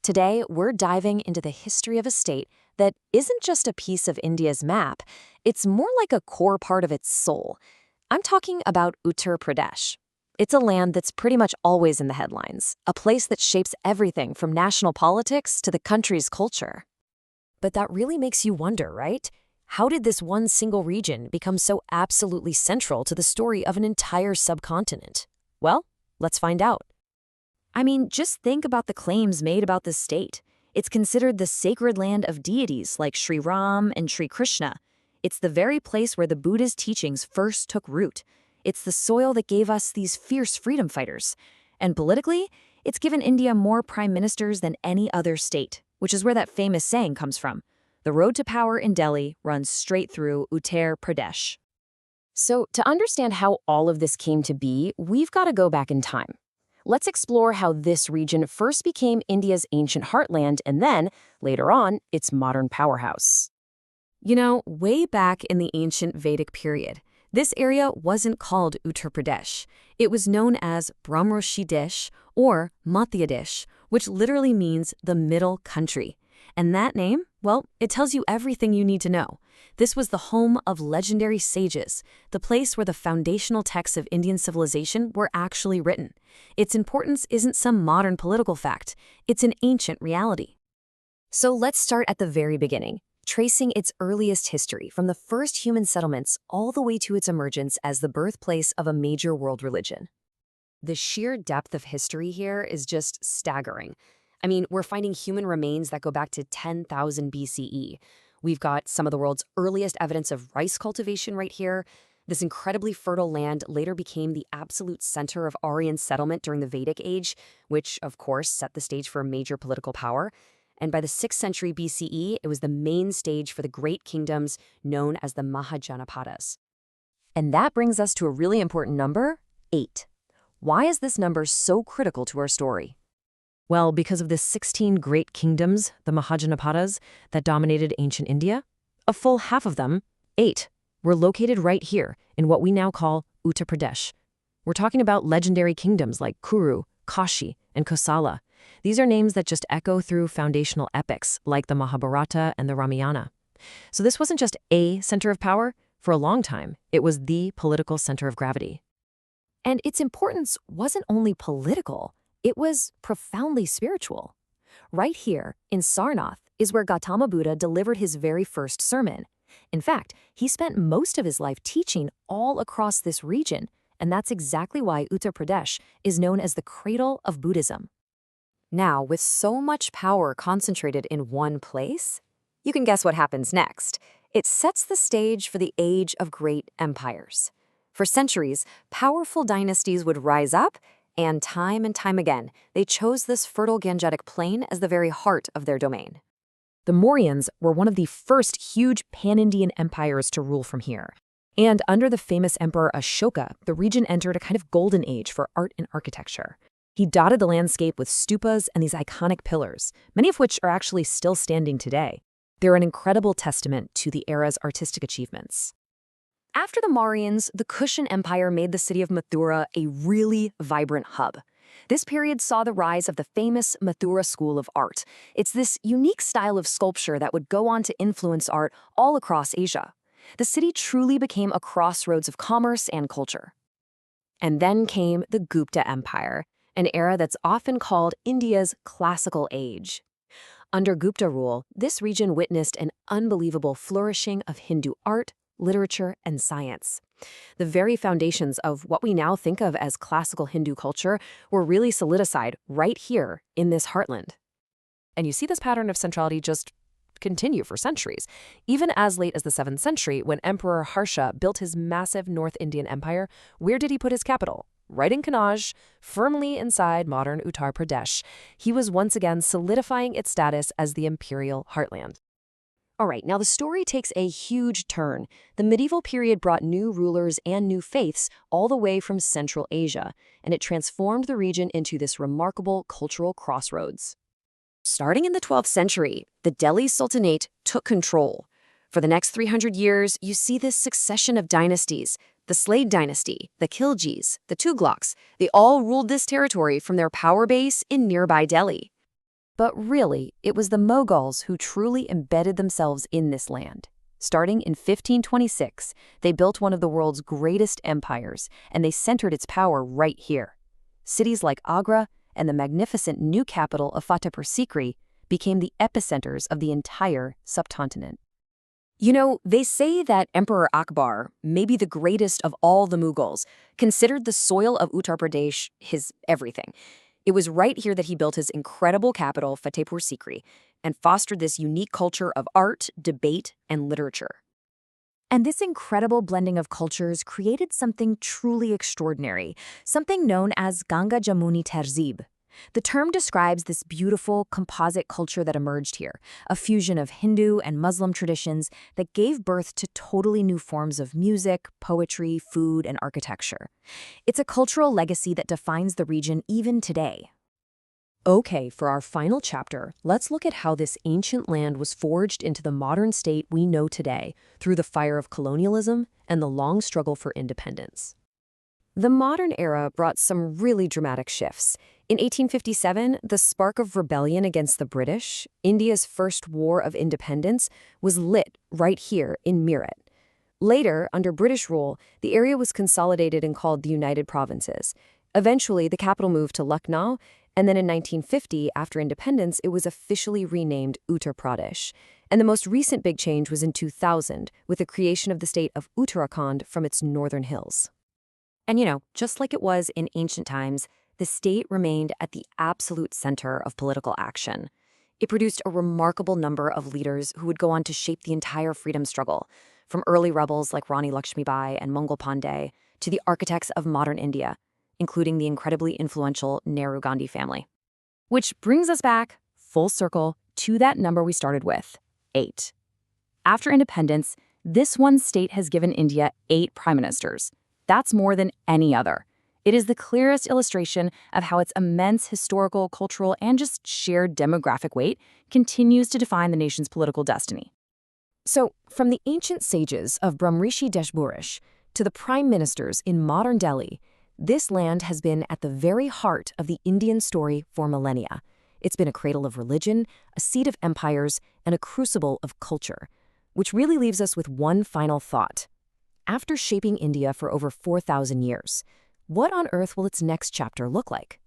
Today, we're diving into the history of a state that isn't just a piece of India's map, it's more like a core part of its soul. I'm talking about Uttar Pradesh. It's a land that's pretty much always in the headlines, a place that shapes everything from national politics to the country's culture. But that really makes you wonder, right? How did this one single region become so absolutely central to the story of an entire subcontinent? Well, let's find out. I mean, just think about the claims made about this state. It's considered the sacred land of deities like Sri Ram and Sri Krishna. It's the very place where the Buddha's teachings first took root. It's the soil that gave us these fierce freedom fighters. And politically, it's given India more prime ministers than any other state, which is where that famous saying comes from. The road to power in Delhi runs straight through Uttar Pradesh. So, to understand how all of this came to be, we've got to go back in time. Let's explore how this region first became India's ancient heartland and then, later on, its modern powerhouse. You know, way back in the ancient Vedic period, this area wasn't called Uttar Pradesh. It was known as Brahmroshi or Madhya, which literally means the middle country. And that name, well, it tells you everything you need to know. This was the home of legendary sages, the place where the foundational texts of Indian civilization were actually written. Its importance isn't some modern political fact, it's an ancient reality. So let's start at the very beginning, tracing its earliest history from the first human settlements all the way to its emergence as the birthplace of a major world religion. The sheer depth of history here is just staggering. I mean, we're finding human remains that go back to 10,000 BCE. We've got some of the world's earliest evidence of rice cultivation right here. This incredibly fertile land later became the absolute center of Aryan settlement during the Vedic Age, which, of course, set the stage for major political power. And by the 6th century BCE, it was the main stage for the great kingdoms known as the Mahajanapadas. And that brings us to a really important number, 8. Why is this number so critical to our story? Well, because of the 16 great kingdoms, the Mahajanapadas, that dominated ancient India, a full half of them, 8, were located right here in what we now call Uttar Pradesh. We're talking about legendary kingdoms like Kuru, Kashi, and Kosala. These are names that just echo through foundational epics like the Mahabharata and the Ramayana. So this wasn't just a center of power. For a long time, it was the political center of gravity. And its importance wasn't only political. It was profoundly spiritual. Right here, in Sarnath, is where Gautama Buddha delivered his very first sermon. In fact, he spent most of his life teaching all across this region, and that's exactly why Uttar Pradesh is known as the cradle of Buddhism. Now, with so much power concentrated in one place, you can guess what happens next. It sets the stage for the age of great empires. For centuries, powerful dynasties would rise up, and time again, they chose this fertile Gangetic plain as the very heart of their domain. The Mauryans were one of the first huge pan-Indian empires to rule from here. And under the famous emperor Ashoka, the region entered a kind of golden age for art and architecture. He dotted the landscape with stupas and these iconic pillars, many of which are actually still standing today. They're an incredible testament to the era's artistic achievements. After the Mauryans, the Kushan Empire made the city of Mathura a really vibrant hub. This period saw the rise of the famous Mathura school of art. It's this unique style of sculpture that would go on to influence art all across Asia. The city truly became a crossroads of commerce and culture. And then came the Gupta Empire, an era that's often called India's classical age. Under Gupta rule, this region witnessed an unbelievable flourishing of Hindu art, literature, and science. The very foundations of what we now think of as classical Hindu culture were really solidified right here in this heartland. And you see this pattern of centrality just continue for centuries, even as late as the 7th century when Emperor Harsha built his massive North Indian empire. Where did he put his capital? Right in Kannauj, firmly inside modern Uttar Pradesh. He was once again solidifying its status as the imperial heartland. All right, now the story takes a huge turn. The medieval period brought new rulers and new faiths all the way from Central Asia, and it transformed the region into this remarkable cultural crossroads. Starting in the 12th century, the Delhi Sultanate took control. For the next 300 years, you see this succession of dynasties. The Slade dynasty, the Khiljis, the Tughlaqs, they all ruled this territory from their power base in nearby Delhi. But really, it was the Mughals who truly embedded themselves in this land. Starting in 1526, they built one of the world's greatest empires, and they centered its power right here. Cities like Agra and the magnificent new capital of Fatehpur Sikri became the epicenters of the entire subcontinent. You know, they say that Emperor Akbar, maybe the greatest of all the Mughals, considered the soil of Uttar Pradesh his everything. It was right here that he built his incredible capital, Fatehpur Sikri, and fostered this unique culture of art, debate, and literature. And this incredible blending of cultures created something truly extraordinary, something known as Ganga Jamuni Tehzeeb. The term describes this beautiful, composite culture that emerged here, a fusion of Hindu and Muslim traditions that gave birth to totally new forms of music, poetry, food, and architecture. It's a cultural legacy that defines the region even today. Okay, for our final chapter, let's look at how this ancient land was forged into the modern state we know today through the fire of colonialism and the long struggle for independence. The modern era brought some really dramatic shifts. In 1857, the spark of rebellion against the British, India's first war of independence, was lit right here in Meerut. Later, under British rule, the area was consolidated and called the United Provinces. Eventually, the capital moved to Lucknow, and then in 1950, after independence, it was officially renamed Uttar Pradesh. And the most recent big change was in 2000, with the creation of the state of Uttarakhand from its northern hills. And just like it was in ancient times, the state remained at the absolute center of political action. It produced a remarkable number of leaders who would go on to shape the entire freedom struggle, from early rebels like Rani Lakshmibai and Mangal Pandey to the architects of modern India, including the incredibly influential Nehru Gandhi family. Which brings us back, full circle, to that number we started with, 8. After independence, this one state has given India 8 prime ministers. That's more than any other. It is the clearest illustration of how its immense historical, cultural, and just shared demographic weight continues to define the nation's political destiny. So, from the ancient sages of Brahmrishi Deshburish to the prime ministers in modern Delhi, this land has been at the very heart of the Indian story for millennia. It's been a cradle of religion, a seat of empires, and a crucible of culture, which really leaves us with one final thought. After shaping India for over 4,000 years, what on earth will its next chapter look like?